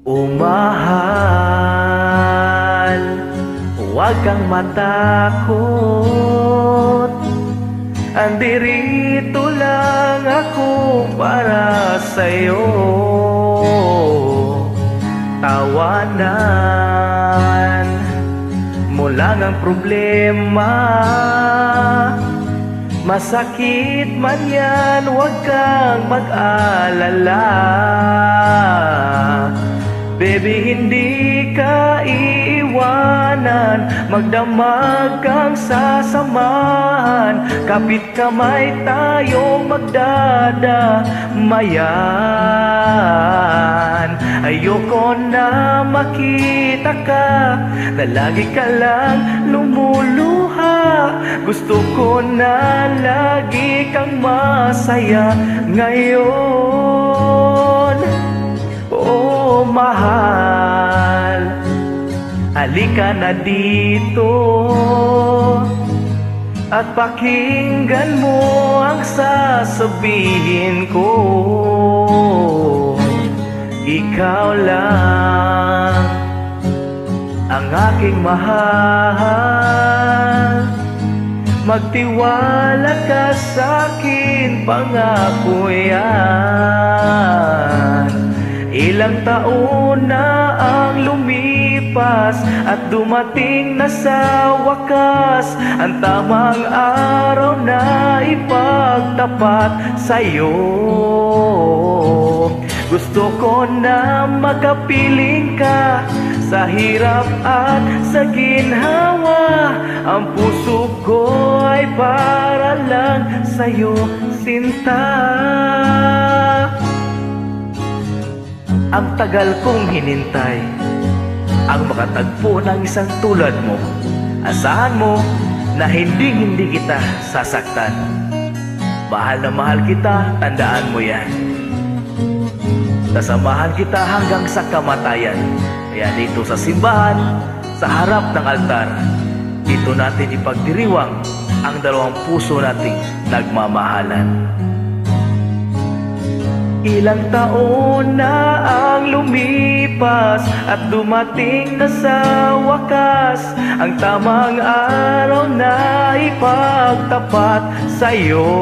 O mahal, huwag kang matakot. Andirito lang ako para sa'yo. Tawanan mo lang ang problema. Masakit man yan, huwag kang mag-alala. Baby, hindi ka iiwanan, magdamag kang sasamahan. Kapit kamay tayong magdadamayan. Ayoko na makita ka na lagi ka lang lumuluha. Gusto ko na lagi kang masaya ngayon. Oh mahal, halika na dito at pakinggan mo ang sasabihin ko. Ikaw lang ang aking mahal. Magtiwala ka sa'kin, pangako yan. Ilang taon na ang lumipas at dumating na sa wakas ang tamang araw na ipagtapat sa'yo. Gusto ko na makapiling ka sa hirap at sa ginhawa. Ang puso ko ay para lang sa'yo, sinta. Ang tagal kong hinintay ang makatagpo ng isang tulad mo. Asahan mo na hindi kita sasaktan. Mahal na mahal kita, tandaan mo yan. Sasamahan kita hanggang sa kamatayan. Kaya dito sa simbahan, sa harap ng altar, dito natin ipagdiriwang ang dalawang puso nating nagmamahalan. Ilang taon na ang lumipas at dumating na sa wakas ang tamang araw na ipagtapat sa'yo.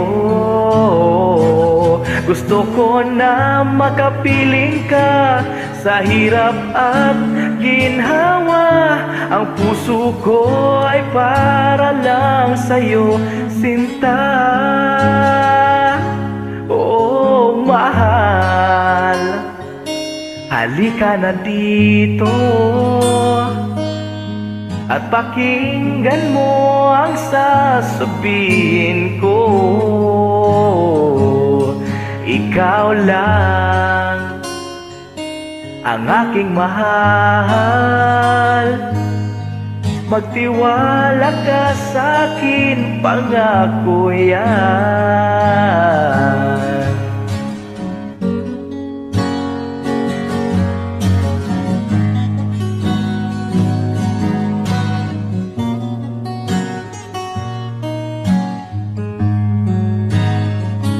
Gusto ko na makapiling ka sa hirap at ginhawa. Ang puso ko ay para lang sa'yo, sinta. Oh mahal, halika na dito at pakinggan mo ang sasabihin ko. Ikaw lang ang aking mahal. Magtiwala ka sa'kin, pangako yan.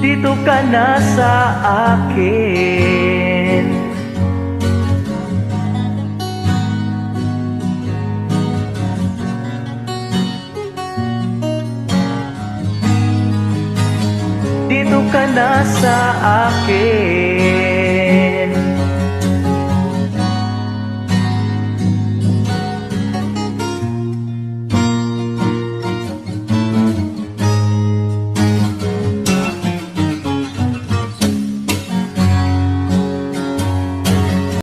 Dito ka na sa akin. Dito ka na sa akin.